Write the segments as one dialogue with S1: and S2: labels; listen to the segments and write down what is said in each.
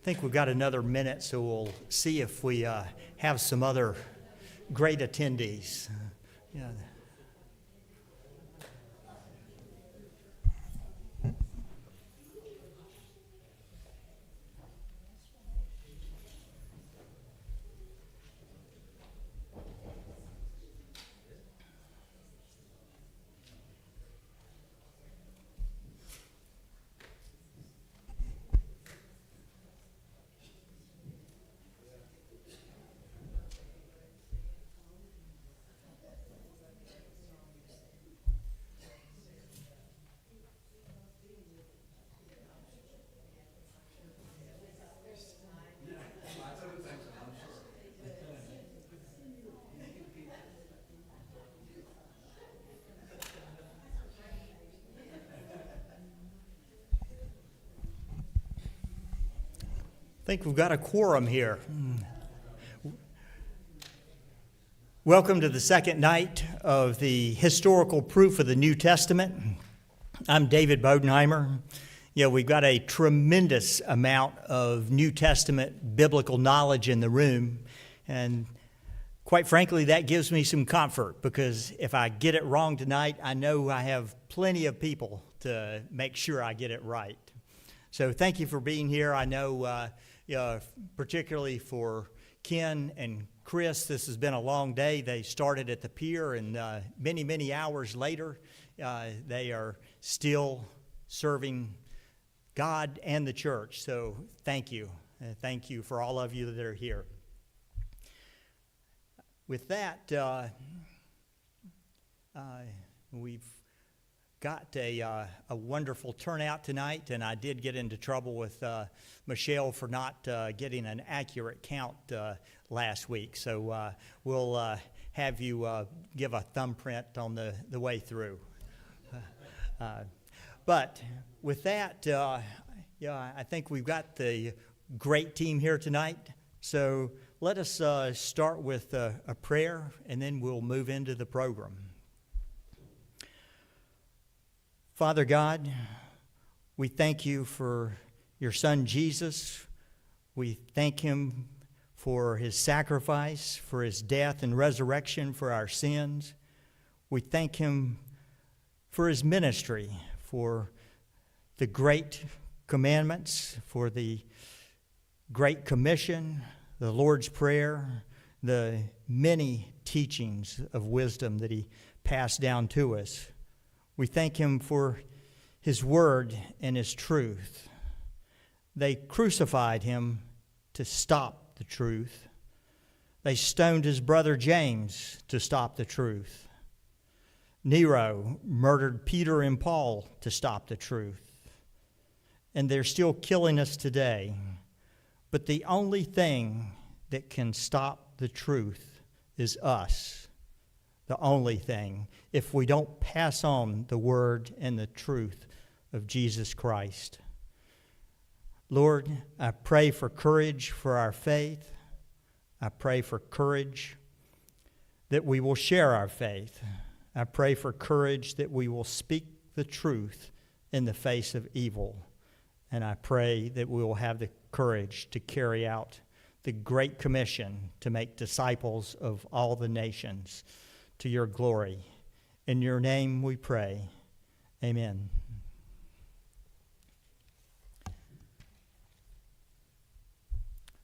S1: think we've got another minute, so we'll see if we have some other great attendees. Yeah. I think we've got a quorum here. Welcome to the second night of the historical proof of the New Testament. I'm David Bodenheimer. We've got a tremendous amount of New Testament biblical knowledge in the room, and quite frankly, that gives me some comfort, because if I get it wrong tonight, I know I have plenty of people to make sure I get it right. So thank you for being here. I know particularly for Ken and Chris, this has been a long day. They started at the pier, and many, many hours later, they are still serving God and the church. So thank you. Thank you for all of you that are here. With that, we've got a wonderful turnout tonight, and I did get into trouble with Michelle for not getting an accurate count last week. So we'll have you give a thumbprint on the way through. But with that, I think we've got the great team here tonight. So let us start with a prayer, and then we'll move into the program. Father God, we thank you for your Son Jesus. We thank him for his sacrifice, for his death and resurrection for our sins. We thank him for his ministry, for the great commandments, for the Great Commission, the Lord's Prayer, the many teachings of wisdom that he passed down to us. We thank him for his word and his truth. They crucified him to stop the truth. They stoned his brother James to stop the truth. Nero murdered Peter and Paul to stop the truth. And they're still killing us today. But the only thing that can stop the truth is us. The only thing, if we don't pass on the word and the truth of Jesus Christ. Lord, I pray for courage for our faith. I pray for courage that we will share our faith. I pray for courage that we will speak the truth in the face of evil. And I pray that we will have the courage to carry out the Great Commission to make disciples of all the nations to your glory. In your name we pray. Amen.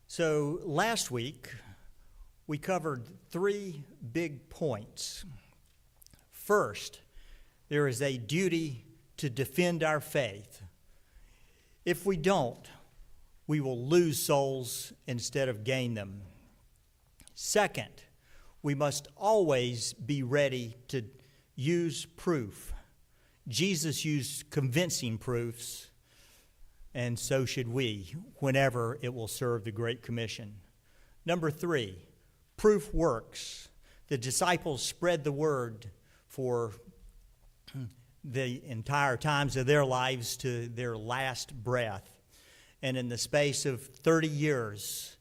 S1: So last week, we covered 3 big points. First, there is a duty to defend our faith. If we don't, we will lose souls instead of gain them. Second, we must always be ready to use proof. Jesus used convincing proofs, and so should we, whenever it will serve the Great Commission. Number 3, proof works. The disciples spread the word for the entire times of their lives to their last breath. And in the space of 30 years,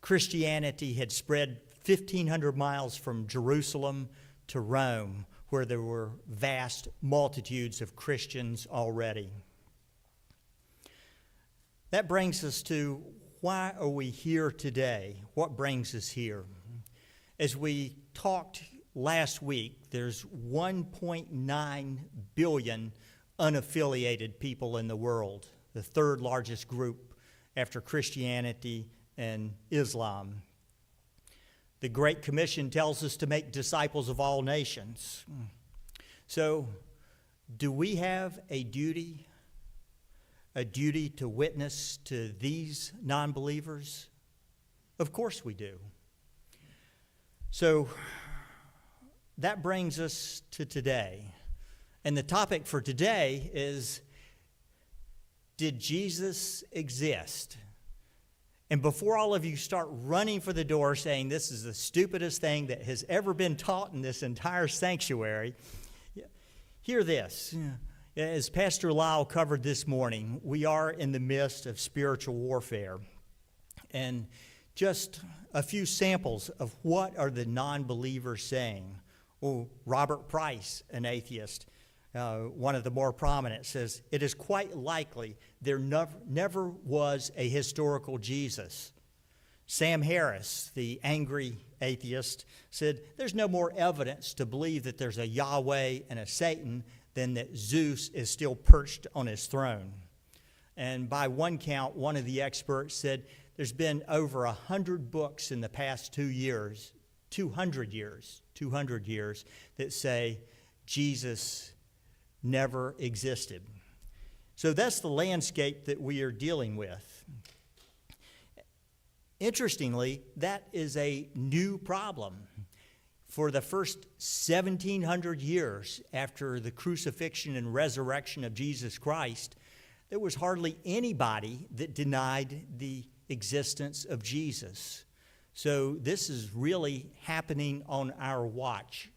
S1: Christianity had spread 1,500 miles from Jerusalem to Rome, where there were vast multitudes of Christians already. That brings us to why are we here today? What brings us here? As we talked last week, there's 1.9 billion unaffiliated people in the world, the third largest group after Christianity and Islam. The Great Commission tells us to make disciples of all nations. So, do we have a duty to witness to these non-believers? Of course we do. So, that brings us to today. And the topic for today is, did Jesus exist? And before all of you start running for the door saying this is the stupidest thing that has ever been taught in this entire sanctuary, hear this. As Pastor Lyle covered this morning, we are in the midst of spiritual warfare. And just a few samples of what are the non-believers saying. Well, Robert Price, an atheist, one of the more prominent, says, it is quite likely there never was a historical Jesus. Sam Harris, the angry atheist, said, there's no more evidence to believe that there's a Yahweh and a Satan than that Zeus is still perched on his throne. And by one count, one of the experts said, there's been over 100 books in the past 200 years, that say Jesus never existed. So that's the landscape that we are dealing with. Interestingly, that is a new problem. For the first 1,700 years after the crucifixion and resurrection of Jesus Christ, there was hardly anybody that denied the existence of Jesus. So this is really happening on our watch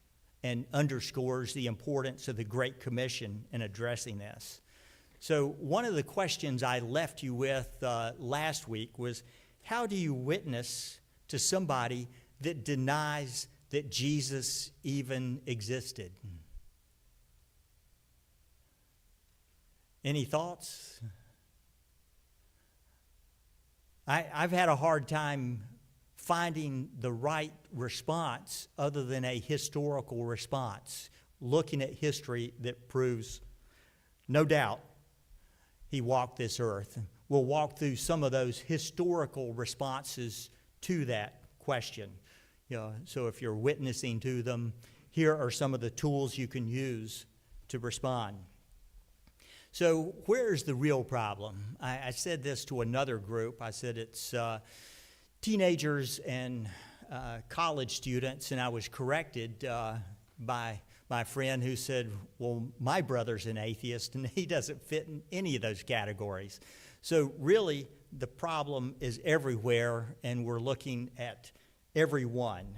S1: and underscores the importance of the Great Commission in addressing this. So one of the questions I left you with last week was, how do you witness to somebody that denies that Jesus even existed? Any thoughts? I've had a hard time finding the right response other than a historical response, looking at history that proves, no doubt, he walked this earth. We'll walk through some of those historical responses to that question. So if you're witnessing to them, here are some of the tools you can use to respond. So where's the real problem? I said this to another group. I said it's teenagers and college students, and I was corrected by my friend who said, well, my brother's an atheist, and he doesn't fit in any of those categories. So really, the problem is everywhere, and we're looking at everyone.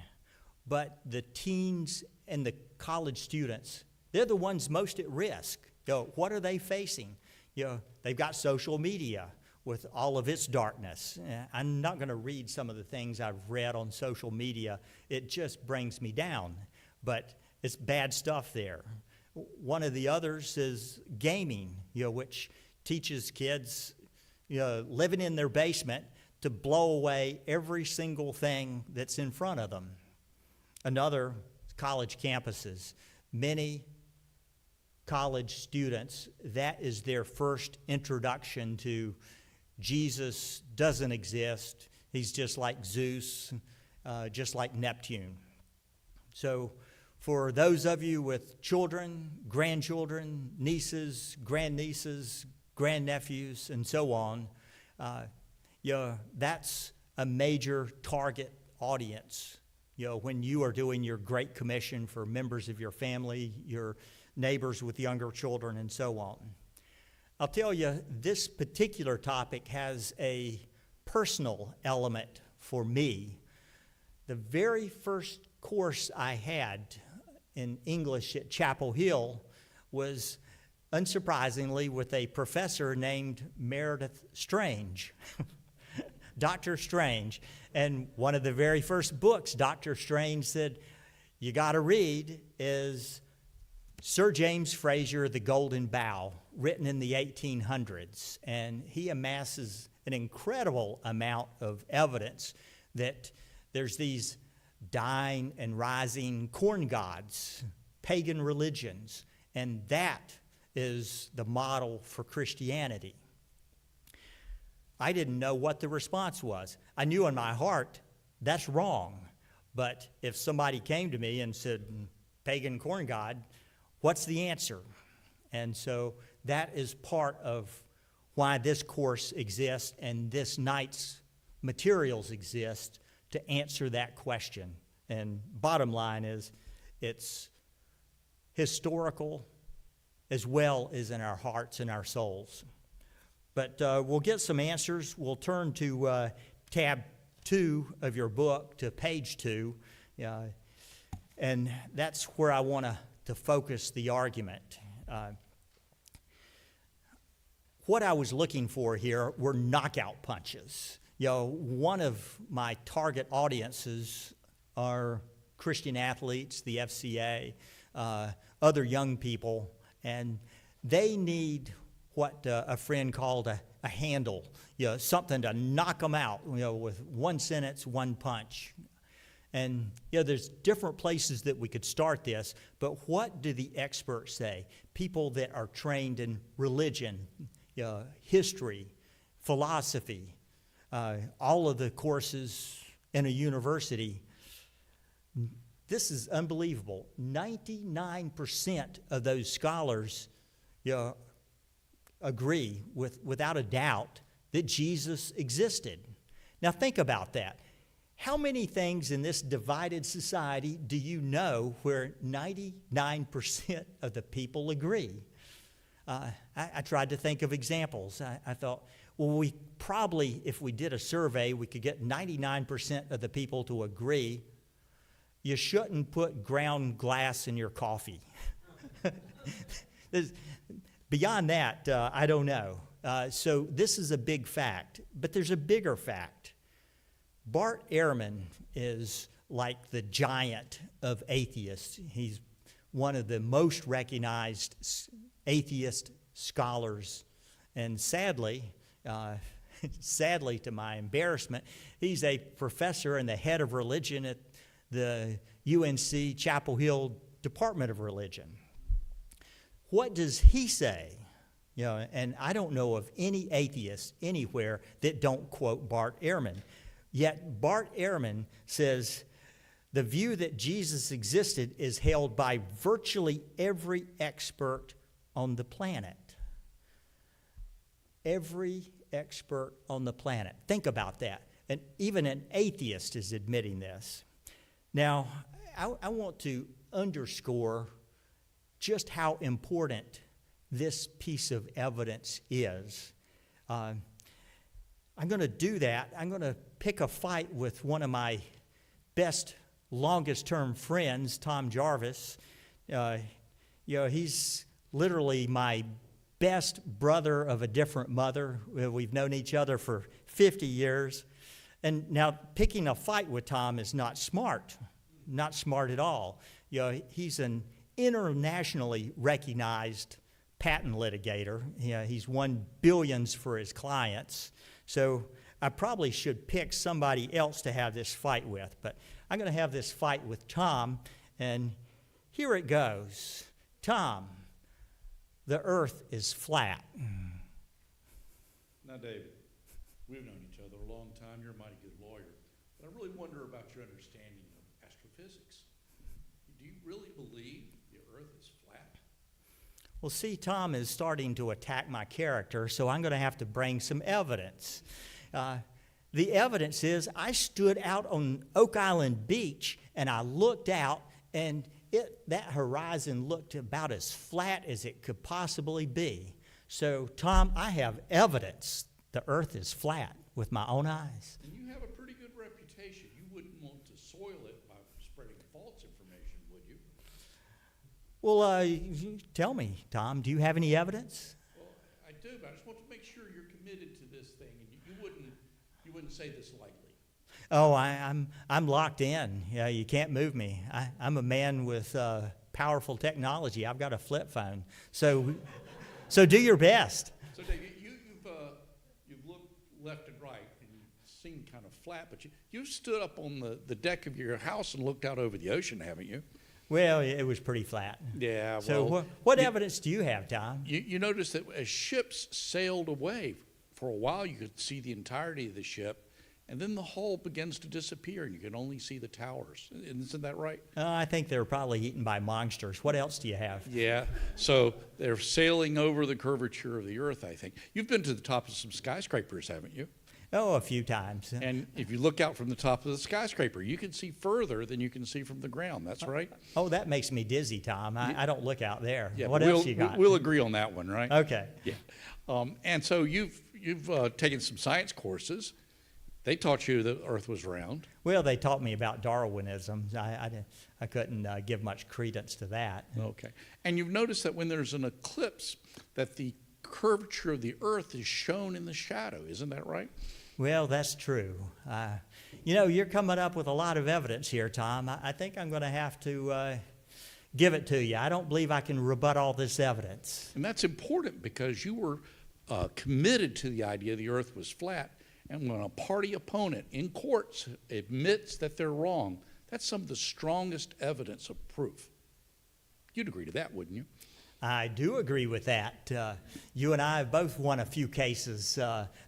S1: But the teens and the college students, they're the ones most at risk. What are they facing? They've got social media with all of its darkness. I'm not going to read some of the things I've read on social media. It just brings me down. But it's bad stuff there. One of the others is gaming, which teaches kids, living in their basement to blow away every single thing that's in front of them. Another, college campuses. Many college students, that is their first introduction to Jesus doesn't exist. He's just like Zeus, just like Neptune. So for those of you with children, grandchildren, nieces, grandnieces, grandnephews, and so on, that's a major target audience. When you are doing your Great Commission for members of your family, your neighbors with younger children, and so on. I'll tell you, this particular topic has a personal element for me. The very first course I had in English at Chapel Hill was, unsurprisingly, with a professor named Meredith Strange, Dr. Strange. And one of the very first books Dr. Strange said, you got to read is Sir James Frazer, The Golden Bough, written in the 1800s. And he amasses an incredible amount of evidence that there's these dying and rising corn gods, pagan religions, and that is the model for Christianity. I didn't know what the response was. I knew in my heart that's wrong, but if somebody came to me and said, pagan corn god, what's the answer? And so that is part of why this course exists and this night's materials exist to answer that question. And bottom line is, it's historical as well as in our hearts and our souls. But we'll get some answers. We'll turn to tab 2 of your book, to page 2. And that's where I want to focus the argument. What I was looking for here were knockout punches. One of my target audiences are Christian athletes, the FCA, other young people, and they need what a friend called a handle, something to knock them out, with one sentence, one punch. And there's different places that we could start this, but what do the experts say? People that are trained in religion, history, philosophy, all of the courses in a university. This is unbelievable. 99% of those scholars agree without a doubt that Jesus existed. Now think about that. How many things in this divided society do you know where 99% of the people agree? I tried to think of examples. I thought, well, we probably, if we did a survey, we could get 99% of the people to agree you shouldn't put ground glass in your coffee. Beyond that, I don't know. So this is a big fact, but there's a bigger fact. Bart Ehrman is like the giant of atheists. He's one of the most recognized atheist scholars. And sadly, to my embarrassment, he's a professor and the head of religion at the UNC Chapel Hill Department of Religion. What does he say? And I don't know of any atheist anywhere that don't quote Bart Ehrman. Yet Bart Ehrman says the view that Jesus existed is held by virtually every expert on the planet. Every expert on the planet. Think about that. And even an atheist is admitting this. Now, I want to underscore just how important this piece of evidence is. I'm going to do that. I'm going to pick a fight with one of my best, longest-term friends, Tom Jarvis. He's literally my best brother of a different mother. We've known each other for 50 years. And now picking a fight with Tom is not smart at all. He's an internationally recognized patent litigator. He's won billions for his clients. So I probably should pick somebody else to have this fight with. But I'm going to have this fight with Tom, and here it goes. Tom, the earth is flat.
S2: Now, David, we've known each other a long time. You're a mighty good lawyer. But I really wonder about your understanding of astrophysics. Do you really believe the earth is flat?
S1: Well, see, Tom is starting to attack my character, so I'm going to have to bring some evidence. The evidence is I stood out on Oak Island Beach, and I looked out, and that horizon looked about as flat as it could possibly be. So, Tom, I have evidence the earth is flat with my own eyes.
S2: And you have a pretty good reputation. You wouldn't want to soil it by spreading false information, would you?
S1: Well, tell me, Tom, do you have any evidence?
S2: Well, I do, but I just want to make sure you're committed to this thing, and you wouldn't say this lightly.
S1: Oh, I'm locked in. Yeah, you can't move me. I'm a man with powerful technology. I've got a flip phone. So do your best.
S2: So, Dave, you've left right, and you seem kind of flat, but you stood up on the deck of your house and looked out over the ocean, haven't you?
S1: Well, it was pretty flat.
S2: Yeah,
S1: So
S2: well,
S1: what evidence do you have, Tom?
S2: you notice that as ships sailed away, for a while you could see the entirety of the ship, and then the hull begins to disappear, and you can only see the towers. Isn't that right?
S1: I think they were probably eaten by monsters. What else do you have?
S2: Yeah, so they're sailing over the curvature of the earth, I think. You've been to the top of some skyscrapers, haven't you?
S1: Oh, a few times.
S2: And if you look out from the top of the skyscraper, you can see further than you can see from the ground. That's right?
S1: Oh, that makes me dizzy, Tom. I don't look out there.
S2: Yeah,
S1: What else you got?
S2: We'll agree on that one, right?
S1: Okay.
S2: Yeah. And so you've taken some science courses. They taught you the earth was round.
S1: Well, they taught me about Darwinism. I couldn't give much credence to that.
S2: Okay. And you've noticed that when there's an eclipse, that the curvature of the earth is shown in the shadow. Isn't that right?
S1: Well, that's true. You're coming up with a lot of evidence here, Tom. I think I'm going to have to give it to you. I don't believe I can rebut all this evidence.
S2: And that's important because you were committed to the idea the earth was flat. And when a party opponent in courts admits that they're wrong, that's some of the strongest evidence of proof. You'd agree to that, wouldn't you?
S1: I do agree with that. You and I have both won a few cases,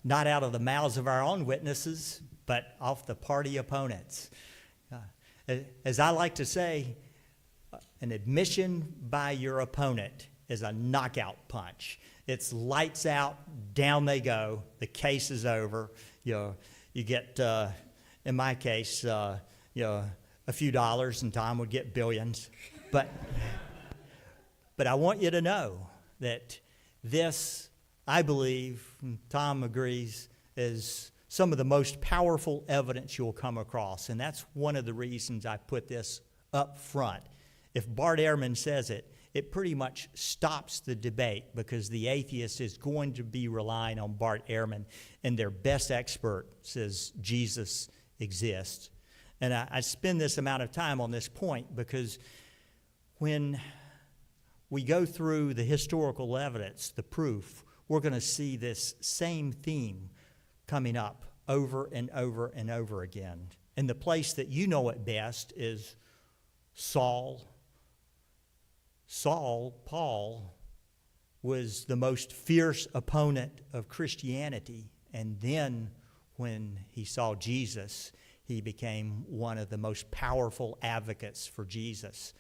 S1: not out of the mouths of our own witnesses, but off the party opponents. As I like to say, an admission by your opponent is a knockout punch. It's lights out, down they go, the case is over. You get, in my case, a few dollars, and Tom would get billions. But I want you to know that this, I believe, and Tom agrees, is some of the most powerful evidence you'll come across. And that's one of the reasons I put this up front. If Bart Ehrman says it, it pretty much stops the debate because the atheist is going to be relying on Bart Ehrman, and their best expert says Jesus exists. And I spend this amount of time on this point because when we go through the historical evidence, the proof, we're going to see this same theme coming up over and over and over again. And the place that you know it best is Paul was the most fierce opponent of Christianity. And then when he saw Jesus, he became one of the most powerful advocates for Jesus.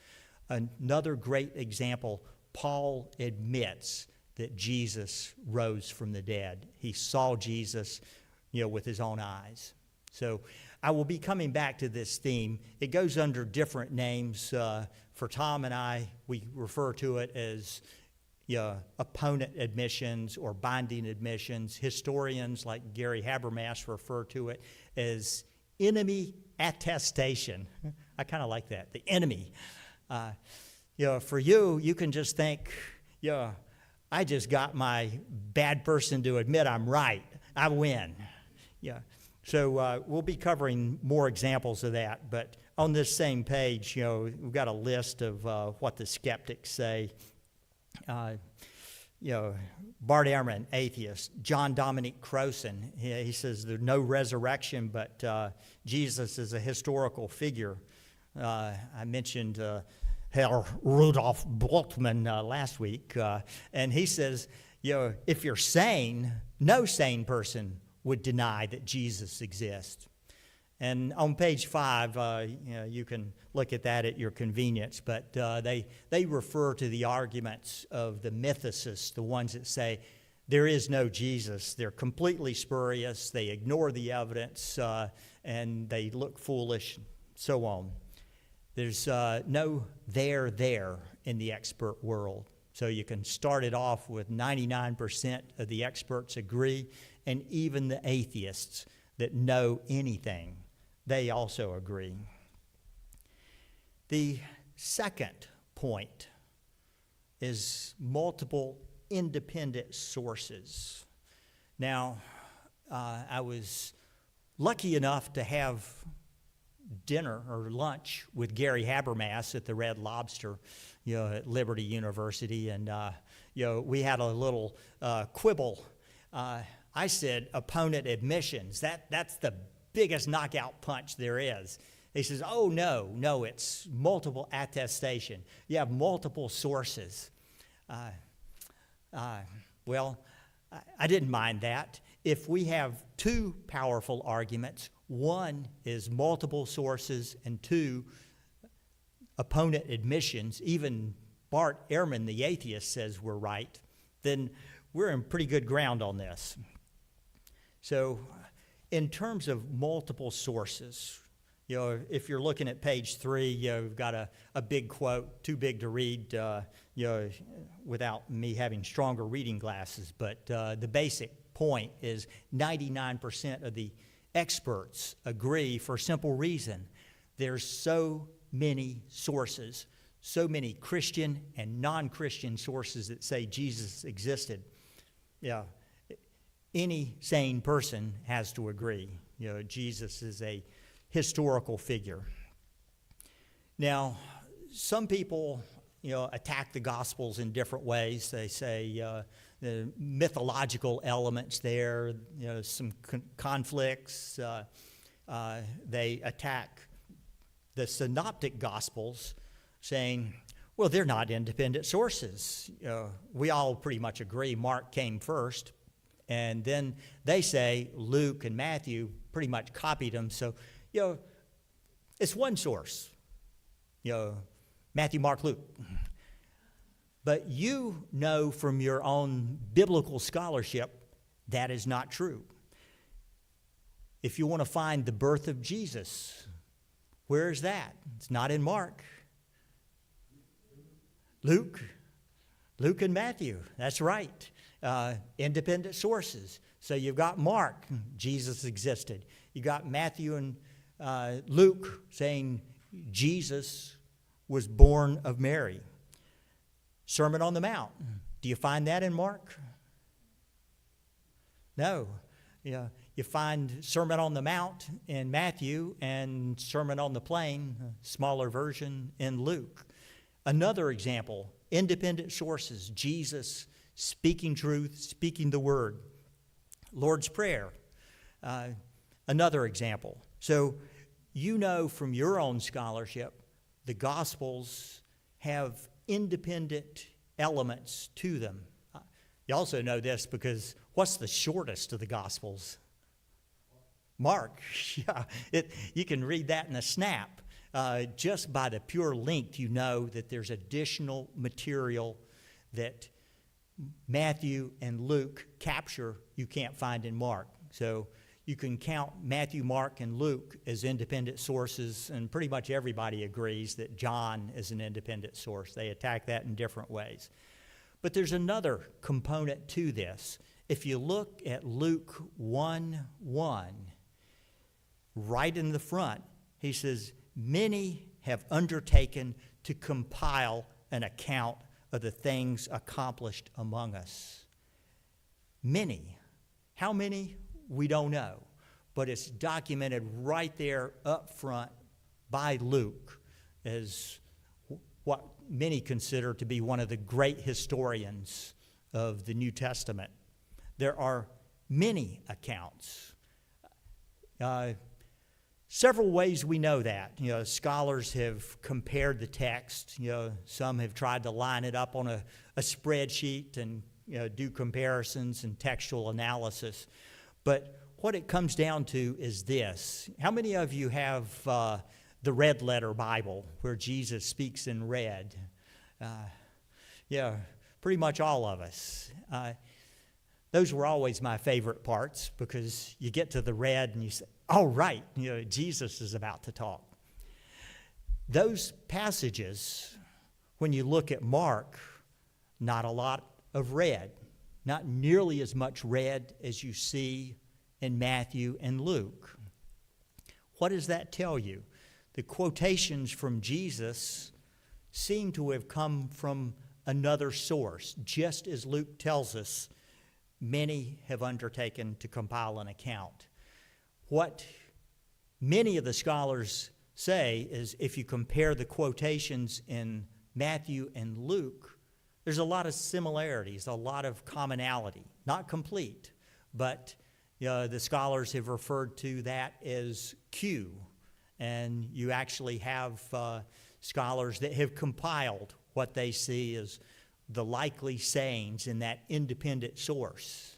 S1: Another great example, Paul admits that Jesus rose from the dead. He saw Jesus, with his own eyes. So I will be coming back to this theme. It goes under different names. For Tom and I, we refer to it as opponent admissions or binding admissions. Historians like Gary Habermas refer to it as enemy attestation. I kind of like that, the enemy. For you can just think, I just got my bad person to admit I'm right. I win. So we'll be covering more examples of that. But on this same page, we've got a list of what the skeptics say. Bart Ehrman, atheist. John Dominic Crowson, he says there's no resurrection, but Jesus is a historical figure. I mentioned Herr Rudolf Bultmann last week, and he says, if you're sane, no sane person would deny that Jesus exists. And on page 5, you can look at that at your convenience, but they refer to the arguments of the mythicists, the ones that say there is no Jesus. They're completely spurious, they ignore the evidence, and they look foolish, so on. There's no there in the expert world. So you can start it off with 99% of the experts agree, and even the atheists that know anything, they also agree. The second point is multiple independent sources. Now, I was lucky enough to have dinner or lunch with Gary Habermas at the Red Lobster, at Liberty University, and we had a little quibble. I said opponent admissions. That's the biggest knockout punch there is. He says, oh, no, it's multiple attestation. You have multiple sources. Well, I didn't mind that. If we have two powerful arguments, one is multiple sources and two, opponent admissions, even Bart Ehrman, the atheist, says we're right, then we're in pretty good ground on this. So in terms of multiple sources, if you're looking at page 3, you've got a big quote, too big to read, without me having stronger reading glasses. But the basic point is 99% of the experts agree for a simple reason. There's so many sources, so many Christian and non-Christian sources that say Jesus existed. Any sane person has to agree. Jesus is a historical figure. Now, some people, attack the Gospels in different ways. They say the mythological elements there, some conflicts. They attack the synoptic Gospels, saying, well, they're not independent sources. We all pretty much agree Mark came first, and then they say Luke and Matthew pretty much copied them. So, it's one source, Matthew, Mark, Luke. But you know from your own biblical scholarship that is not true. If you want to find the birth of Jesus, where is that? It's not in Mark. Luke and Matthew, that's right. Independent sources. So you've got Mark, Jesus existed. You got Matthew and Luke saying Jesus was born of Mary. Sermon on the Mount. Do you find that in Mark? No. You find Sermon on the Mount in Matthew and Sermon on the Plain, a smaller version, in Luke. Another example, independent sources, Jesus speaking truth, speaking the word. Lord's Prayer, another example. So from your own scholarship, the Gospels have independent elements to them. You also know this because what's the shortest of the Gospels? Mark. You can read that in a snap. Just by the pure length, you know that there's additional material that Matthew and Luke capture you can't find in Mark. So you can count Matthew, Mark, and Luke as independent sources, and pretty much everybody agrees that John is an independent source. They attack that in different ways. But there's another component to this. If you look at Luke 1:1, right in the front, he says, many have undertaken to compile an account of the things accomplished among us. Many. How many? We don't know. But it's documented right there up front by Luke as what many consider to be one of the great historians of the New Testament. There are many accounts. Several ways we know that. Scholars have compared the text. Some have tried to line it up on a spreadsheet and do comparisons and textual analysis. But what it comes down to is this. How many of you have the red letter Bible where Jesus speaks in red? Pretty much all of us. Those were always my favorite parts because you get to the red and you say, oh, right, Jesus is about to talk. Those passages, when you look at Mark, not a lot of red, not nearly as much red as you see in Matthew and Luke. What does that tell you? The quotations from Jesus seem to have come from another source, just as Luke tells us. Many have undertaken to compile an account. What many of the scholars say is if you compare the quotations in Matthew and Luke, there's a lot of similarities, a lot of commonality. Not complete, but the scholars have referred to that as Q. And you actually have scholars that have compiled what they see as the likely sayings in that independent source.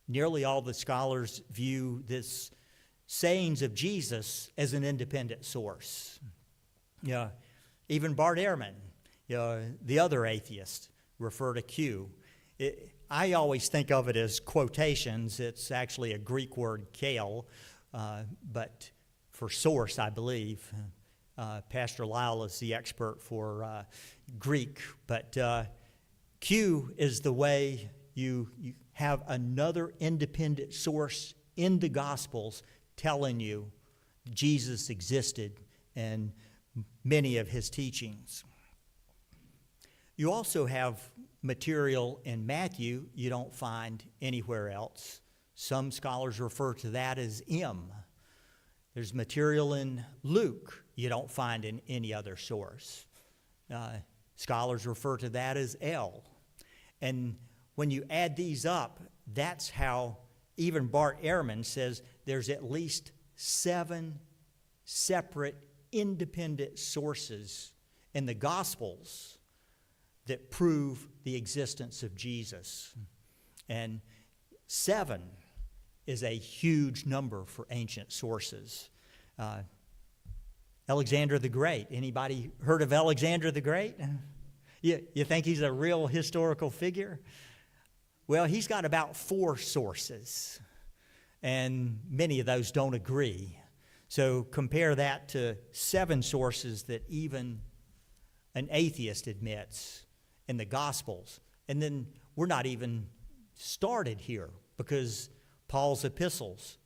S1: Nearly all the scholars view this sayings of Jesus as an independent source. Even Bart Ehrman, the other atheist, refer to Q. I always think of it as quotations. It's actually a Greek word, kale, but for source, I believe. Pastor Lyle is the expert for Greek, but Q is the way you have another independent source in the Gospels telling you Jesus existed and many of his teachings. You also have material in Matthew you don't find anywhere else. Some scholars refer to that as M. There's material in Luke you don't find in any other source. Scholars refer to that as L. And when you add these up, that's how even Bart Ehrman says there's at least 7 separate independent sources in the Gospels that prove the existence of Jesus. And 7 is a huge number for ancient sources. Alexander the Great. Anybody heard of Alexander the Great? You think he's a real historical figure? Well, he's got about 4 sources, and many of those don't agree. So compare that to 7 sources that even an atheist admits in the Gospels. And then we're not even started here, because Paul's epistles,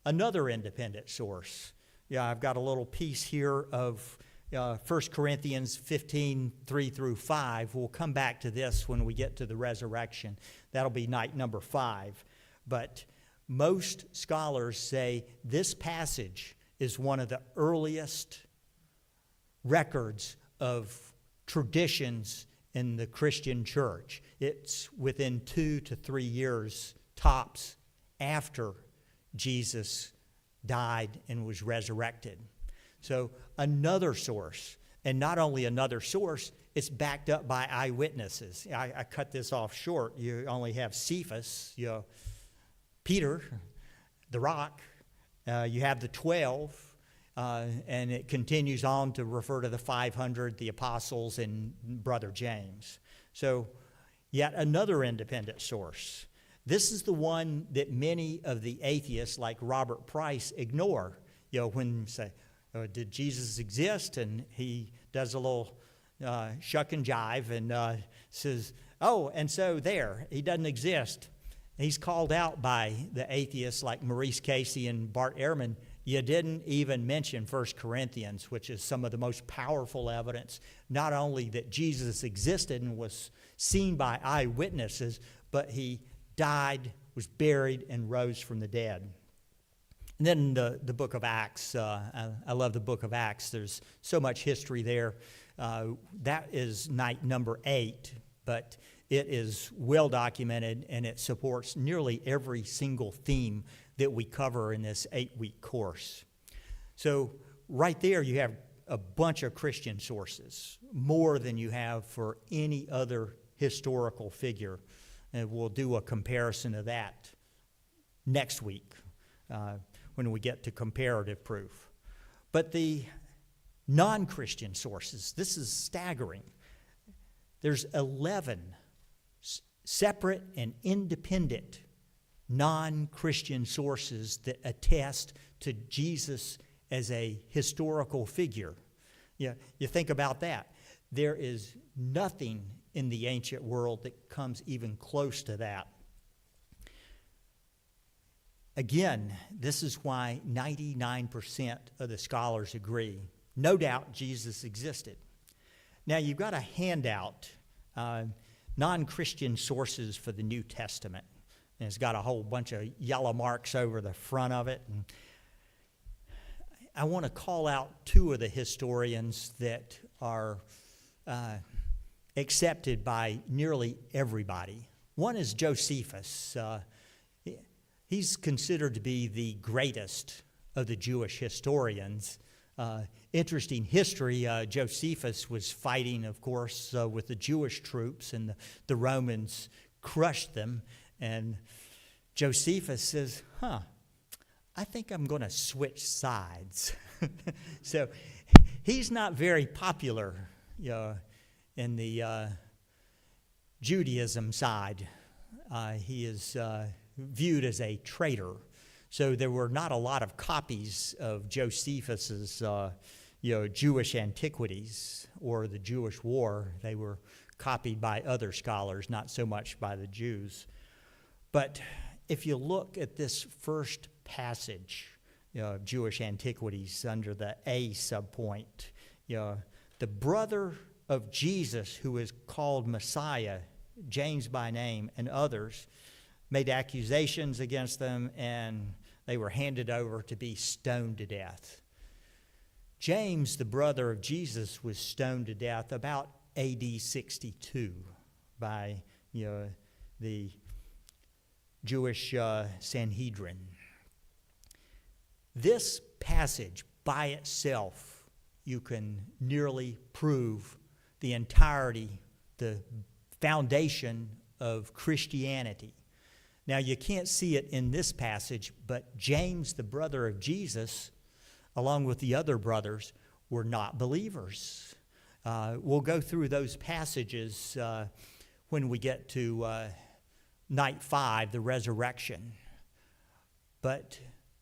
S1: another independent source. I've got a little piece here of 1 Corinthians 15, 3 through 5. We'll come back to this when we get to the resurrection. That'll be night number 5. But most scholars say this passage is one of the earliest records of traditions in the Christian church. It's within 2 to 3 years tops after Jesus died and was resurrected. So another source, and not only another source, it's backed up by eyewitnesses. I cut this off short. You only have Cephas, Peter, the rock. You have the 12, and it continues on to refer to the 500, the apostles, and Brother James. So yet another independent source. This is the one that many of the atheists like Robert Price ignore. When you say, did Jesus exist? And he does a little shuck and jive and says, and so there, he doesn't exist. He's called out by the atheists like Maurice Casey and Bart Ehrman. You didn't even mention 1 Corinthians, which is some of the most powerful evidence, not only that Jesus existed and was seen by eyewitnesses, but he died, was buried, and rose from the dead. And then the book of Acts, I love the book of Acts. There's so much history there. That is night number 8, but it is well documented, and it supports nearly every single theme that we cover in this 8-week course. So right there you have a bunch of Christian sources, more than you have for any other historical figure. And we'll do a comparison of that next week when we get to comparative proof. But the non-Christian sources, this is staggering. There's 11 separate and independent non-Christian sources that attest to Jesus as a historical figure. You think about that. There is nothing in the ancient world that comes even close to that. Again, this is why 99% of the scholars agree. No doubt Jesus existed. Now, you've got a handout, non-Christian sources for the New Testament. And it's got a whole bunch of yellow marks over the front of it. And I want to call out 2 of the historians that are accepted by nearly everybody. One is Josephus. He's considered to be the greatest of the Jewish historians. Interesting history, Josephus was fighting, of course, with the Jewish troops, and the Romans crushed them. And Josephus says, I think I'm going to switch sides. So he's not very popular in the Judaism side. He is viewed as a traitor. So there were not a lot of copies of Josephus's Jewish antiquities or the Jewish War. They were copied by other scholars, not so much by the Jews. But if you look at this first passage of Jewish antiquities under the A subpoint, the brother of Jesus, who is called Messiah, James by name, and others, made accusations against them, and they were handed over to be stoned to death. James, the brother of Jesus, was stoned to death about AD 62 by the Jewish Sanhedrin. This passage by itself, you can nearly prove the entirety, the foundation of Christianity. Now, you can't see it in this passage, but James, the brother of Jesus, along with the other brothers, were not believers. We'll go through those passages when we get to night 5, the resurrection. But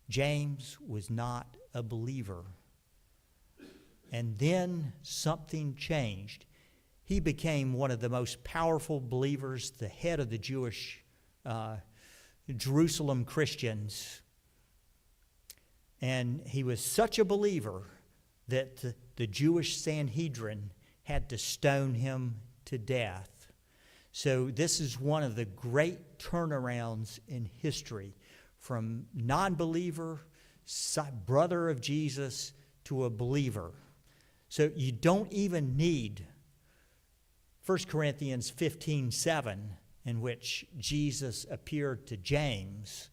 S1: James was not a believer. And then something changed. He became one of the most powerful believers, the head of the Jewish Jerusalem Christians. And he was such a believer that the Jewish Sanhedrin had to stone him to death. So this is one of the great turnarounds in history, from non-believer, brother of Jesus, to a believer. So you don't even need 1 Corinthians 15:7, in which Jesus appeared to James,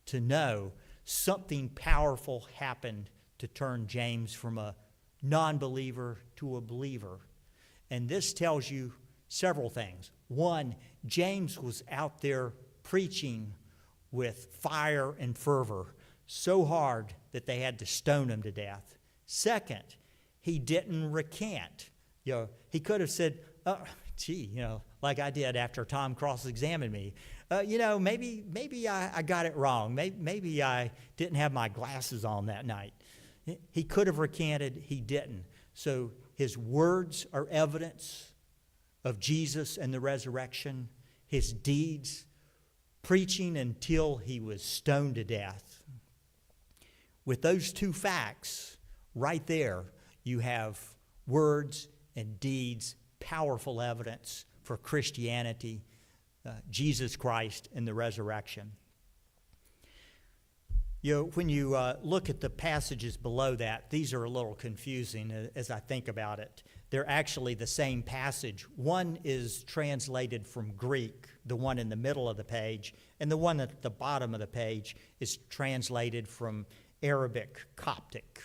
S1: to know something powerful happened to turn James from a non-believer to a believer. And this tells you several things. One, James was out there preaching with fire and fervor, so hard that they had to stone him to death. Second, he didn't recant. He could have said, like I did after Tom cross-examined me. Maybe I got it wrong. Maybe I didn't have my glasses on that night. He could have recanted. He didn't. So his words are evidence of Jesus and the resurrection. His deeds, preaching until he was stoned to death. With those two facts right there, you have words and deeds, powerful evidence for Christianity, Jesus Christ, and the resurrection. When you look at the passages below that, these are a little confusing as I think about it. They're actually the same passage. One is translated from Greek, the one in the middle of the page, and the one at the bottom of the page is translated from Arabic, Coptic.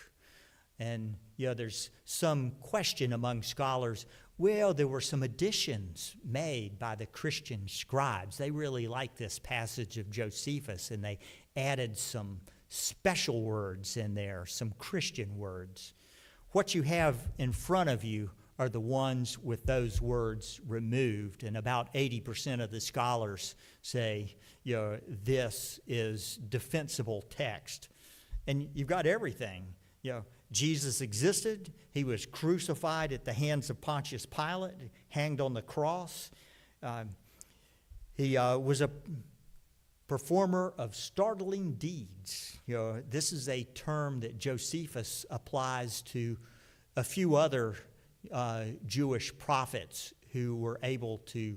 S1: And there's some question among scholars. Well, there were some additions made by the Christian scribes. They really liked this passage of Josephus, and they added some special words in there, some Christian words. What you have in front of you are the ones with those words removed, and about 80% of the scholars say, this is defensible text. And you've got everything. Jesus existed. He was crucified at the hands of Pontius Pilate, hanged on the cross. He was a performer of startling deeds. This is a term that Josephus applies to a few other Jewish prophets who were able to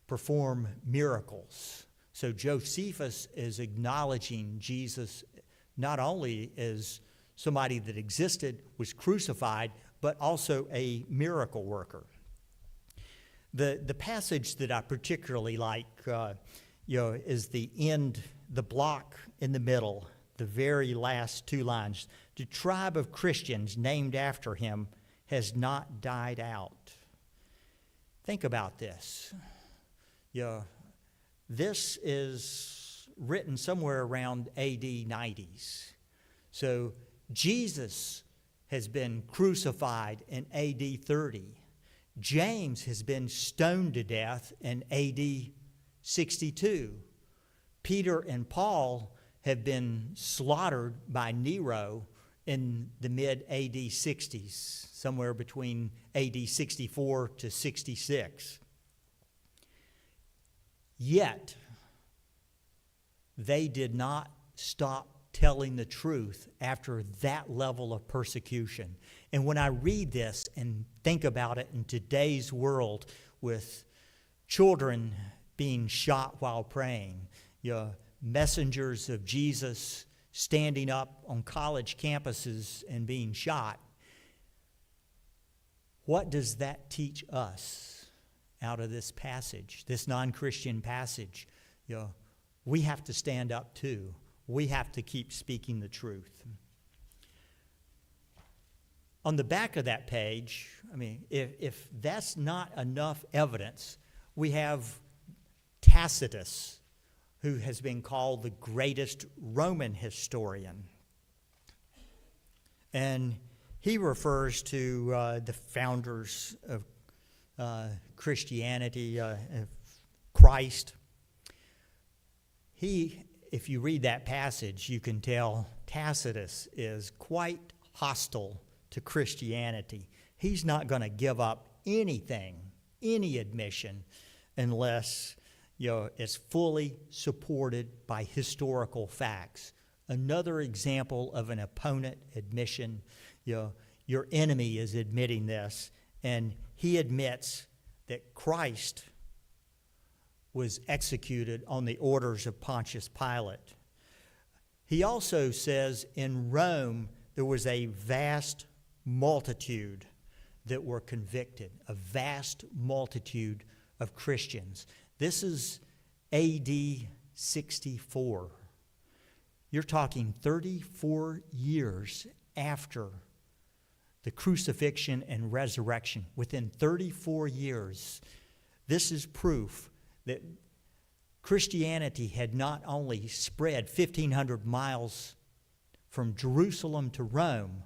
S1: perform miracles. So Josephus is acknowledging Jesus not only as somebody that existed, was crucified, but also a miracle worker. The passage that I particularly like, is the end, the block in the middle, the very last two lines, the tribe of Christians named after him has not died out. Think about this. This is written somewhere around AD 90s. So Jesus has been crucified in AD 30. James has been stoned to death in AD 62. Peter and Paul have been slaughtered by Nero in the mid-AD 60s, somewhere between AD 64 to 66. Yet, they did not stop telling the truth after that level of persecution. And when I read this and think about it in today's world with children being shot while praying, messengers of Jesus standing up on college campuses and being shot, what does that teach us out of this passage, this non-Christian passage? We have to stand up too. We have to keep speaking the truth. On the back of that page, if that's not enough evidence, we have Tacitus, who has been called the greatest Roman historian. And he refers to the founders of Christianity, Christ. If you read that passage, you can tell Tacitus is quite hostile to Christianity. He's not going to give up anything, any admission, unless it's fully supported by historical facts. Another example of an opponent admission, your enemy is admitting this, and he admits that Christ was executed on the orders of Pontius Pilate. He also says in Rome there was a vast multitude that were convicted, a vast multitude of Christians. This is AD 64. You're talking 34 years after the crucifixion and resurrection. Within 34 years, this is proof that Christianity had not only spread 1,500 miles from Jerusalem to Rome,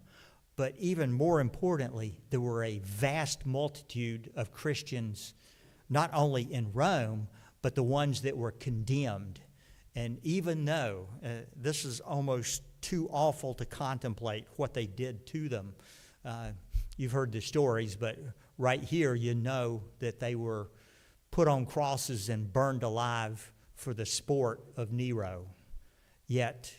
S1: but even more importantly, there were a vast multitude of Christians, not only in Rome, but the ones that were condemned. And even though this is almost too awful to contemplate what they did to them, you've heard the stories, but right here you know that they were put on crosses and burned alive for the sport of Nero. Yet,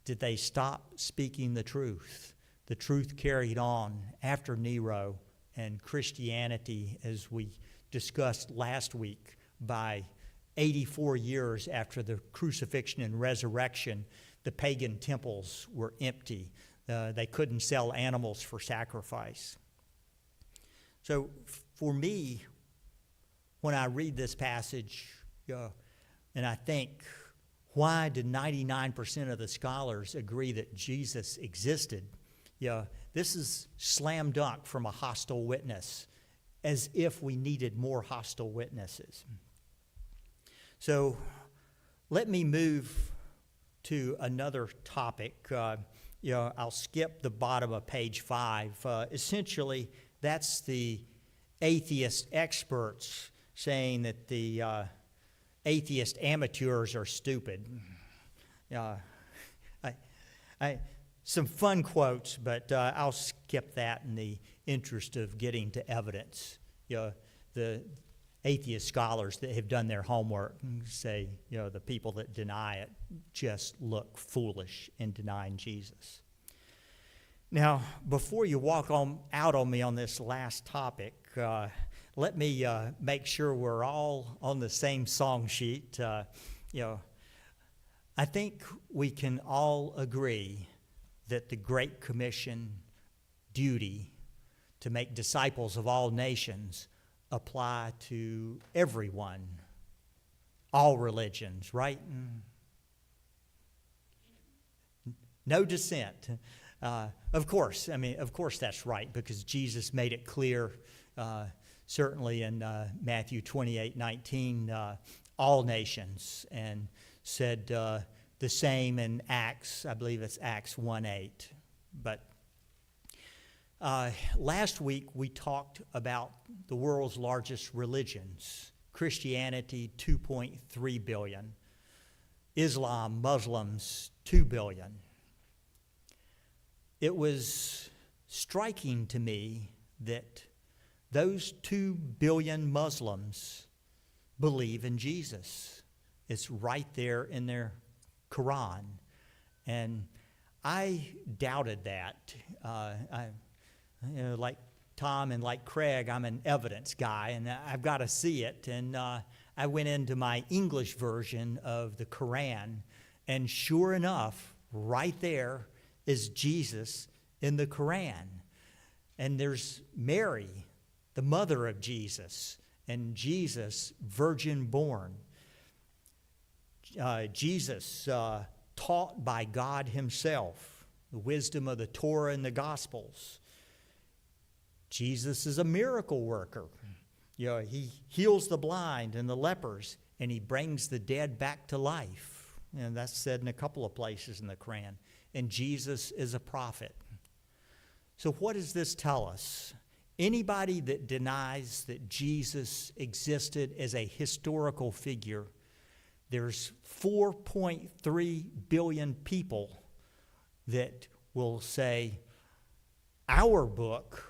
S1: did they stop speaking the truth? The truth carried on after Nero, and Christianity, as we discussed last week, by 84 years after the crucifixion and resurrection, the pagan temples were empty. They couldn't sell animals for sacrifice. So for me, when I read this passage, and I think, why did 99% of the scholars agree that Jesus existed? This is slam dunk from a hostile witness, as if we needed more hostile witnesses. So let me move to another topic. I'll skip the bottom of page 5. Essentially, that's the atheist experts saying that the atheist amateurs are stupid. Some fun quotes, but I'll skip that in the interest of getting to evidence. The atheist scholars that have done their homework say, the people that deny it just look foolish in denying Jesus. Now, before you walk out on me on this last topic, let me make sure we're all on the same song sheet. I think we can all agree that the Great Commission duty to make disciples of all nations apply to everyone, all religions, right? No dissent. Of course that's right, because Jesus made it clear, certainly in Matthew 28:19, all nations, and said the same in Acts, I believe it's Acts 1:8. But last week we talked about the world's largest religions. Christianity, 2.3 billion. Islam, Muslims, 2 billion. It was striking to me that those 2 billion Muslims believe in Jesus. It's right there in their Quran. And I doubted that. Like Tom and like Craig, I'm an evidence guy, and I've got to see it. And I went into my English version of the Quran, and sure enough, right there is Jesus in the Quran. And there's Mary, the mother of Jesus, and Jesus, virgin born. Jesus taught by God himself, the wisdom of the Torah and the Gospels. Jesus is a miracle worker. He heals the blind and the lepers, and he brings the dead back to life. And that's said in a couple of places in the Quran. And Jesus is a prophet. So what does this tell us? Anybody that denies that Jesus existed as a historical figure, there's 4.3 billion people that will say, our book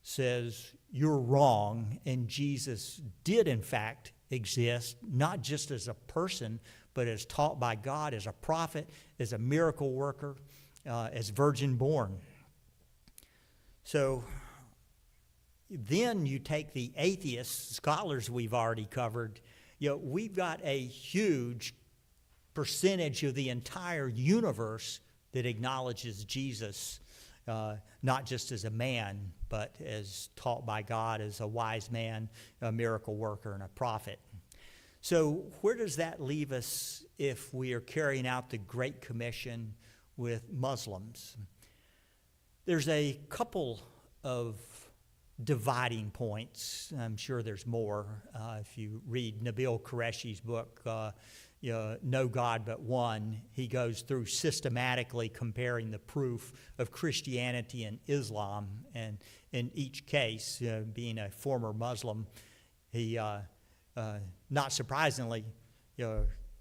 S1: says you're wrong, and Jesus did in fact exist, not just as a person, but as taught by God, as a prophet, as a miracle worker, as virgin born. So then you take the atheist scholars we've already covered. We've got a huge percentage of the entire universe that acknowledges Jesus, not just as a man, but as taught by God, as a wise man, a miracle worker, and a prophet. So where does that leave us if we are carrying out the Great Commission with Muslims? There's a couple of dividing points. I'm sure there's more. If you read Nabil Qureshi's book, No God But One, he goes through systematically comparing the proof of Christianity and Islam. And in each case, being a former Muslim, he, not surprisingly,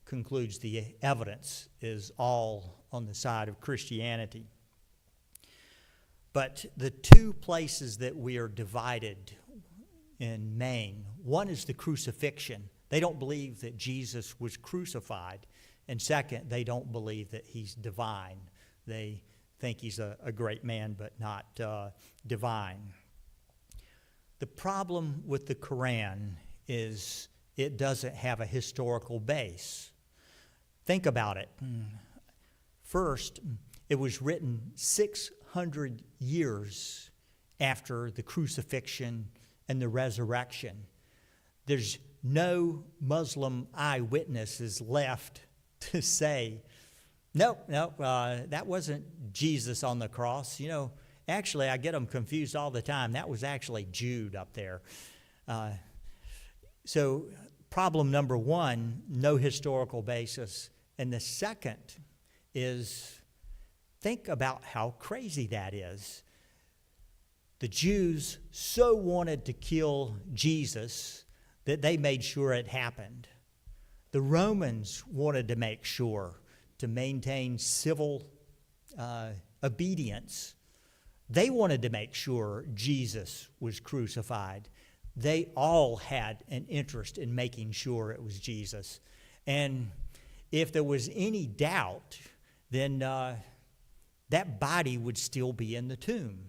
S1: concludes the evidence is all on the side of Christianity. But the two places that we are divided in Maine, one is the crucifixion. They don't believe that Jesus was crucified. And second, they don't believe that he's divine. They think he's a great man, but not divine. The problem with the Quran is it doesn't have a historical base. Think about it. First, it was written 600 years after the crucifixion and the resurrection. There's no Muslim eyewitnesses left to say, no, that wasn't Jesus on the cross. Actually, I get them confused all the time. That was actually Jude up there. So problem number one, no historical basis. And the second is, think about how crazy that is. The Jews so wanted to kill Jesus that they made sure it happened. The Romans wanted to make sure to maintain civil obedience. They wanted to make sure Jesus was crucified. They all had an interest in making sure it was Jesus. And if there was any doubt, then that body would still be in the tomb.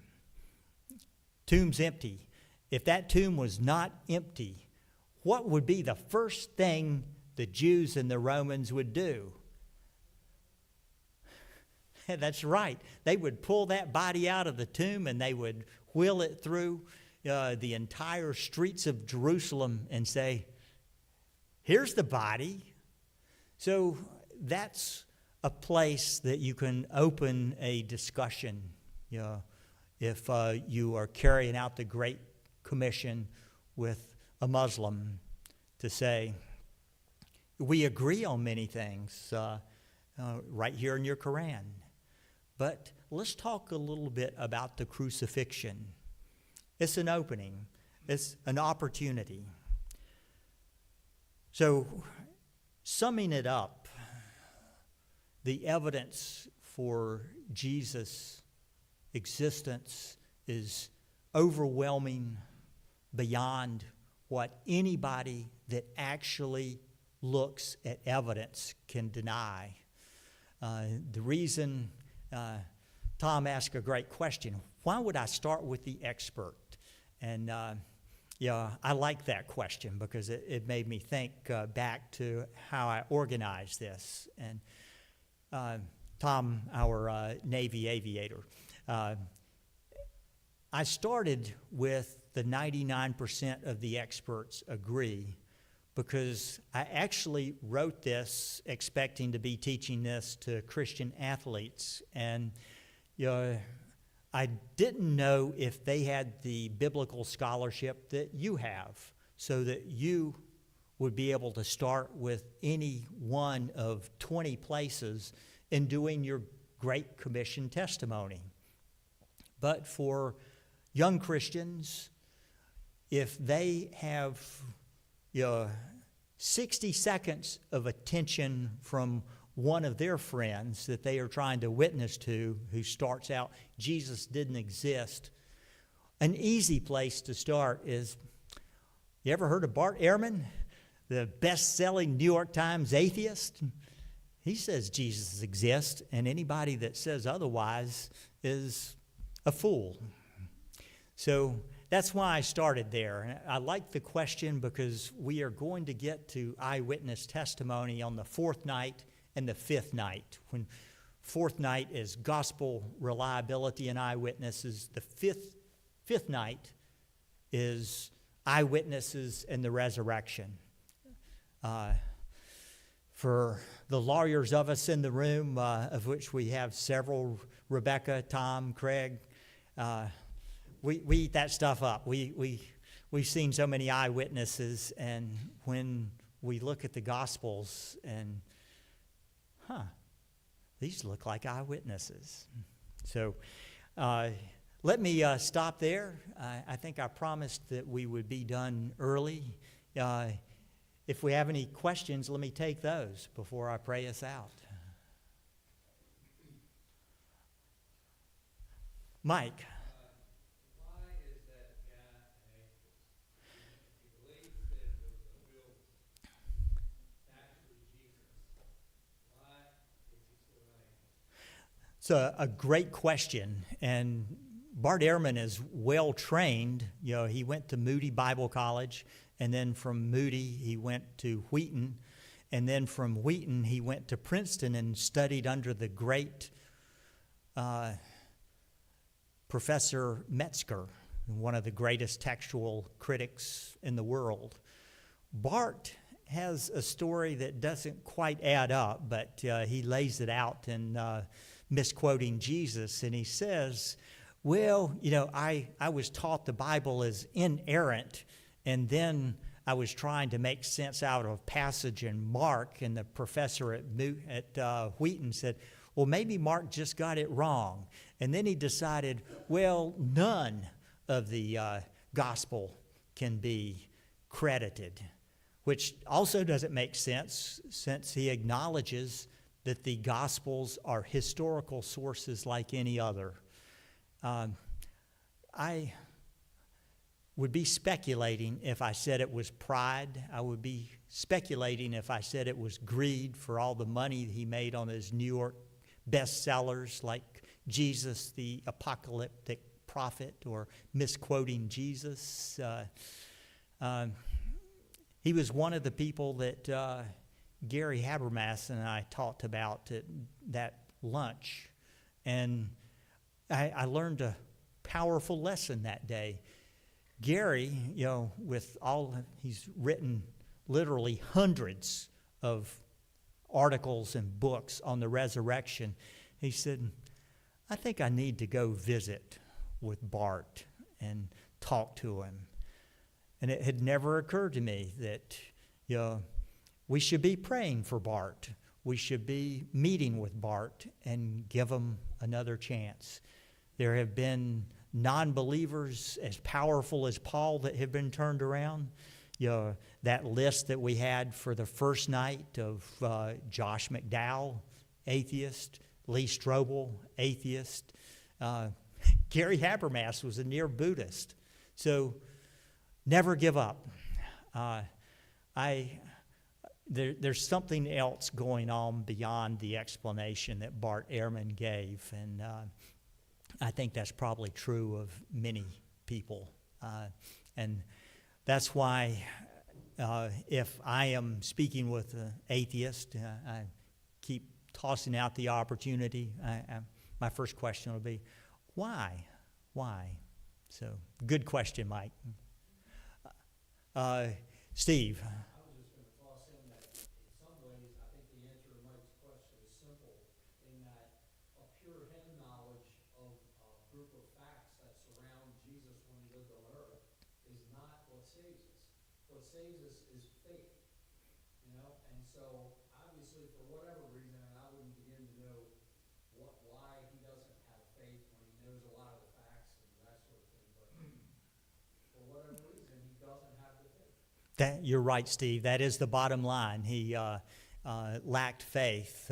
S1: Tomb's empty. If that tomb was not empty, what would be the first thing the Jews and the Romans would do? That's right. They would pull that body out of the tomb and they would wheel it through the entire streets of Jerusalem and say, here's the body. So that's a place that you can open a discussion. You know, if you are carrying out the Great Commission with a Muslim, to say, we agree on many things right here in your Quran, but let's talk a little bit about the crucifixion. It's an opening. It's an opportunity. So, summing it up, the evidence for Jesus' existence is overwhelming beyond what anybody that actually looks at evidence can deny. The reason Tom asked a great question, why would I start with the expert? And I like that question because it made me think back to how I organized this. And Tom, our Navy aviator, I started with the 99% of the experts agree, because I actually wrote this expecting to be teaching this to Christian athletes. And I didn't know if they had the biblical scholarship that you have, so that you would be able to start with any one of 20 places in doing your Great Commission testimony. But for young Christians, if they have 60 seconds of attention from one of their friends that they are trying to witness to, who starts out, Jesus didn't exist, an easy place to start is, you ever heard of Bart Ehrman, the best-selling New York Times atheist? He says Jesus exists, and anybody that says otherwise is a fool. So that's why I started there. I like the question because we are going to get to eyewitness testimony on the fourth night and the fifth night. When fourth night is gospel reliability and eyewitnesses, the fifth night is eyewitnesses and the resurrection. For the lawyers of us in the room, of which we have several, Rebecca, Tom, Craig, we eat that stuff up. We've seen so many eyewitnesses, and when we look at the Gospels and, these look like eyewitnesses. So let me stop there. I think I promised that we would be done early. If we have any questions, let me take those before I pray us out. Mike.
S3: Why is that guy an atheist? If you believe that it was a real, actually Jesus, why is he still an atheist?
S1: It's a great question, and Bart Ehrman is well trained. He went to Moody Bible College, and then from Moody he went to Wheaton, and then from Wheaton he went to Princeton and studied under the great Professor Metzger, one of the greatest textual critics in the world. Bart has a story that doesn't quite add up, but he lays it out in misquoting Jesus, and he says, well, I was taught the Bible is inerrant, and then I was trying to make sense out of a passage in Mark, and the professor at Wheaton said, well, maybe Mark just got it wrong. And then he decided, well, none of the gospel can be credited, which also doesn't make sense since he acknowledges that the gospels are historical sources like any other. I would be speculating if I said it was pride. I would be speculating if I said it was greed for all the money he made on his New York bestsellers like Jesus, the Apocalyptic Prophet, or misquoting Jesus. He was one of the people that Gary Habermas and I talked about at that lunch. And I learned a powerful lesson that day. Gary, he's written literally hundreds of articles and books on the resurrection. He said, I think I need to go visit with Bart and talk to him. And it had never occurred to me that, we should be praying for Bart. We should be meeting with Bart and give him another chance. There have been non-believers as powerful as Paul that have been turned around. That list that we had for the first night of Josh McDowell, atheist, Lee Strobel, atheist. Gary Habermas was a near Buddhist. So never give up. There's something else going on beyond the explanation that Bart Ehrman gave, and I think that's probably true of many people. And that's why if I am speaking with an atheist, I keep tossing out the opportunity. My first question will be, why? Why? So, good question, Mike. Steve.
S3: I was just going to toss in that in some ways, I think the answer to Mike's question is simple in that a pure head knowledge of a group of facts that surround Jesus when he lived on earth is not what saves us. What saves us is faith, and so obviously for whatever reason, and I wouldn't begin to know why he doesn't have faith when he knows a lot of the facts and that sort of thing, but for whatever reason, he doesn't have the faith.
S1: You're right, Steve. That is the bottom line. He lacked faith.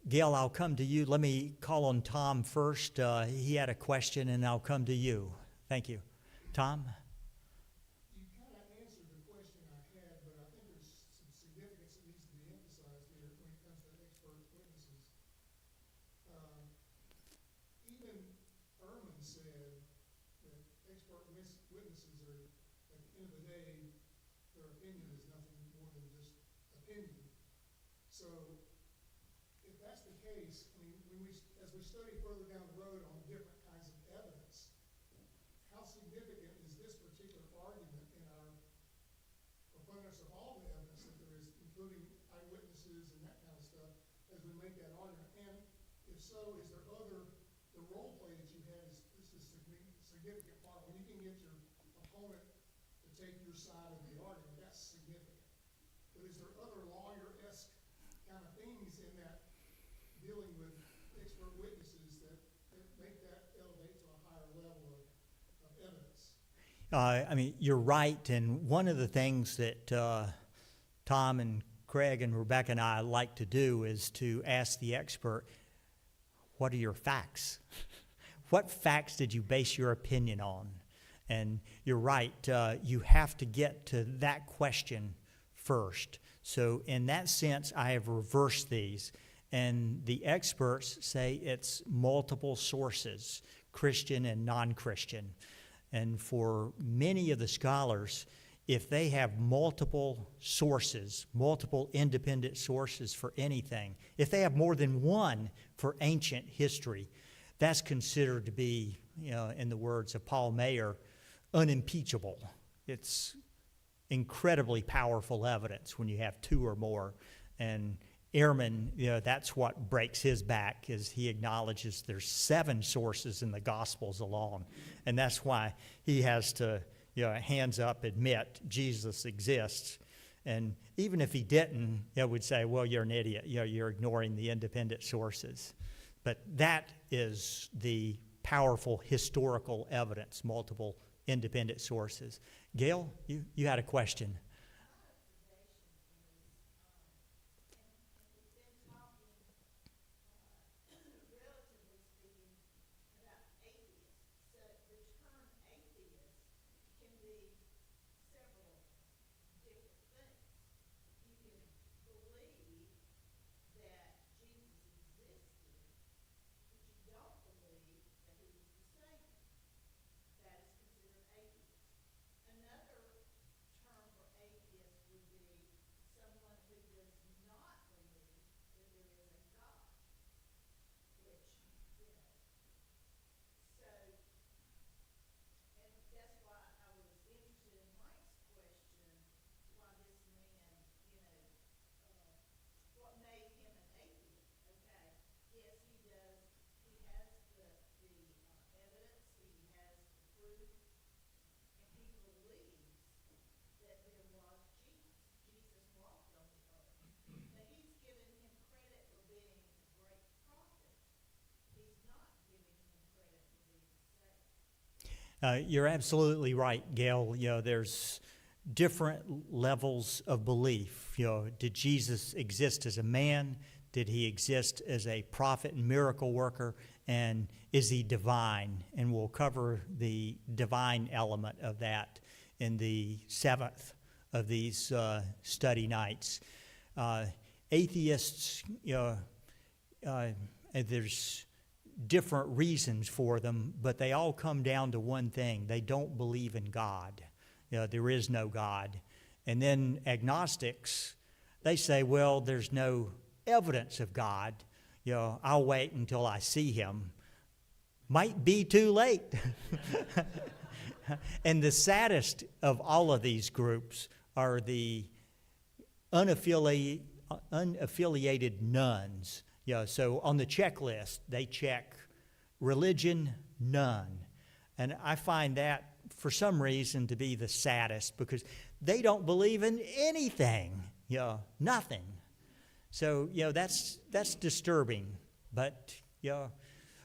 S1: Gail, I'll come to you. Let me call on Tom first. He had a question, and I'll come to you. Thank you. Tom?
S4: You kind of answered the question I had, but I think there's some significance that needs to be emphasized here when it comes to expert witnesses. Even Ehrman said that expert witnesses are, at the end of the day, their opinion is nothing more than just opinion. So, if that's the case, I mean, as we study further down the road on different kinds of evidence, how significant is this particular argument in our proponents of all the evidence that there is, including eyewitnesses and that kind of stuff, as we make that argument? And if so, is there the role play that you had is a significant part. When you can get your opponent to take your side of the argument, that's significant. But is there other lawyer-esque kind of things in that dealing with expert witnesses that make that elevate to a higher level of evidence?
S1: You're right, and one of the things that Tom and Craig and Rebecca and I like to do is to ask the expert, what are your facts? What facts did you base your opinion on? And you're right, you have to get to that question first. So in that sense, I have reversed these. And the experts say it's multiple sources, Christian and non-Christian. And for many of the scholars, if they have multiple sources, multiple independent sources for anything, if they have more than one for ancient history, that's considered to be, in the words of Paul Mayer, unimpeachable. It's incredibly powerful evidence when you have two or more. And Ehrman, that's what breaks his back, is he acknowledges there's 7 sources in the Gospels alone. And that's why he has to, hands up, admit Jesus exists. And even if he didn't, would say, well, you're an idiot. You're ignoring the independent sources. But that is the powerful historical evidence, multiple independent sources. Gail, you had a question.
S5: Another term for
S1: You're absolutely right, Gail. There's different levels of belief. Did Jesus exist as a man? Did he exist as a prophet and miracle worker? And is he divine? And we'll cover the divine element of that in the seventh of these study nights. Atheists, there's different reasons for them, but they all come down to one thing. They don't believe in God. There is no God. And then agnostics, they say, well, there's no evidence of God. I'll wait until I see him. Might be too late. And the saddest of all of these groups are the unaffiliated nones. So on the checklist, they check religion, none. And I find that, for some reason, to be the saddest, because they don't believe in anything, nothing. So, that's disturbing. But,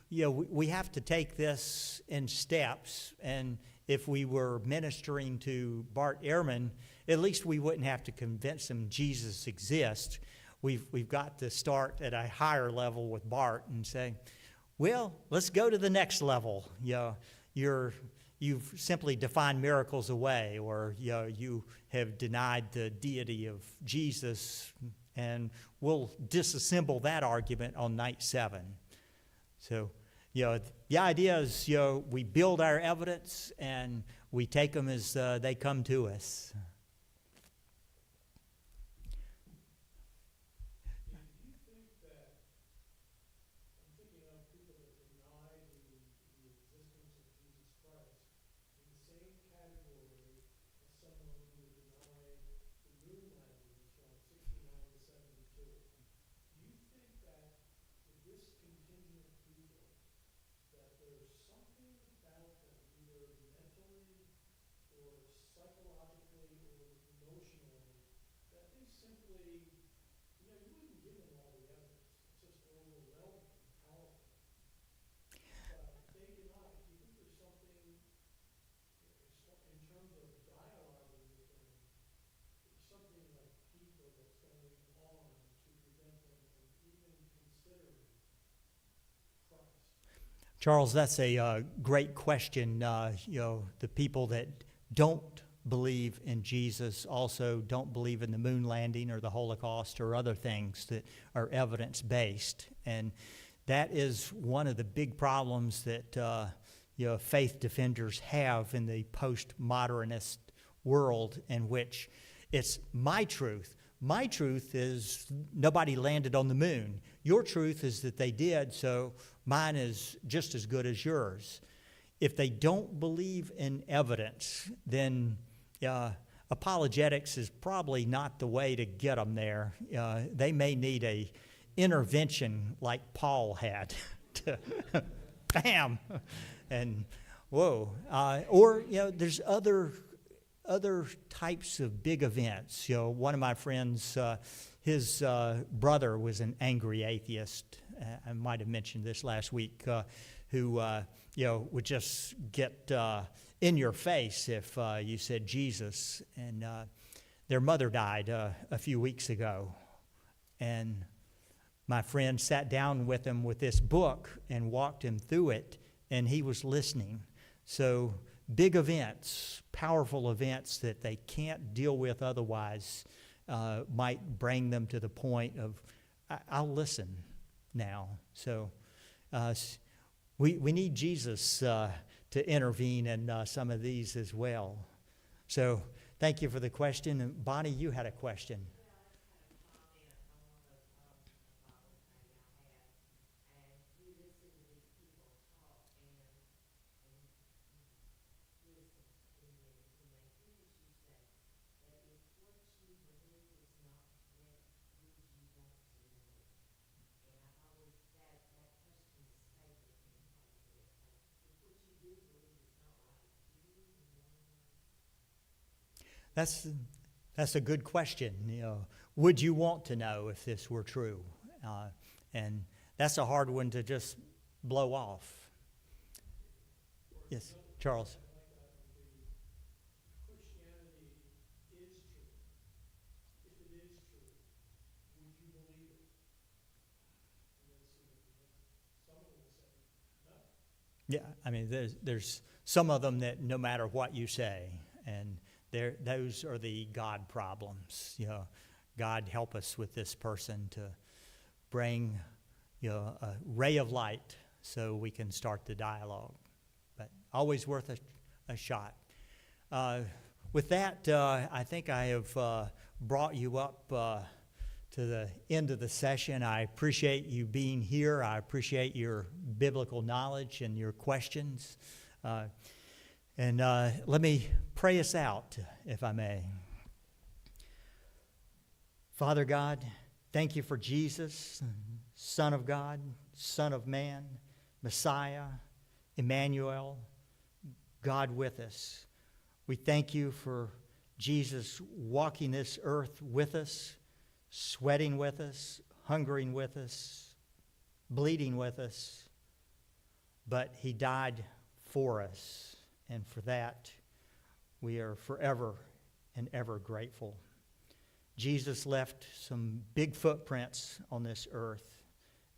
S1: we have to take this in steps. And if we were ministering to Bart Ehrman, at least we wouldn't have to convince him Jesus exists. We've got to start at a higher level with Bart and say, well, let's go to the next level. You've simply defined miracles away, or you have denied the deity of Jesus, and we'll disassemble that argument on night 7. So, the idea is, we build our evidence and we take them as they come to us. Charles, that's a great question. The people that don't believe in Jesus also don't believe in the moon landing or the Holocaust or other things that are evidence-based. And that is one of the big problems that faith defenders have in the postmodernist world, in which it's my truth. My truth is nobody landed on the moon. Your truth is that they did, so mine is just as good as yours. If they don't believe in evidence, then apologetics is probably not the way to get them there. They may need a intervention like Paul had to bam, and whoa. Or there's other types of big events. One of my friends, his brother was an angry atheist. I might have mentioned this last week, who would just get in your face if you said Jesus. And their mother died a few weeks ago. And my friend sat down with him with this book and walked him through it, and he was listening. So big events, powerful events that they can't deal with otherwise, might bring them to the point of, I'll listen now. So we need Jesus to intervene in some of these as well. So thank you for the question. And Bonnie, you had a question. That's a good question. Would you want to know if this were true? And that's a hard one to just blow off. Yes, Charles. Yeah, I mean, there's some of them that no matter what you say, and those are the God problems. You know, God help us with this person to bring, you know, a ray of light so we can start the dialogue. But always worth a shot. With that, I think I have brought you up to the end of the session. I appreciate you being here. I appreciate your biblical knowledge and your questions. And let me pray us out, if I may. Father God, thank you for Jesus, Son of God, Son of Man, Messiah, Emmanuel, God with us. We thank you for Jesus walking this earth with us, sweating with us, hungering with us, bleeding with us, but he died for us, and for that we are forever and ever grateful. Jesus left some big footprints on this earth,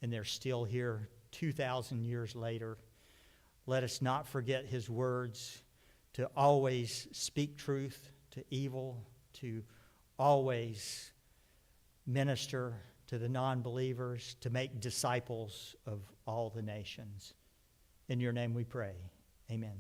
S1: and they're still here 2,000 years later. Let us not forget his words to always speak truth to evil, to always minister to the non-believers, to make disciples of all the nations. In your name we pray. Amen.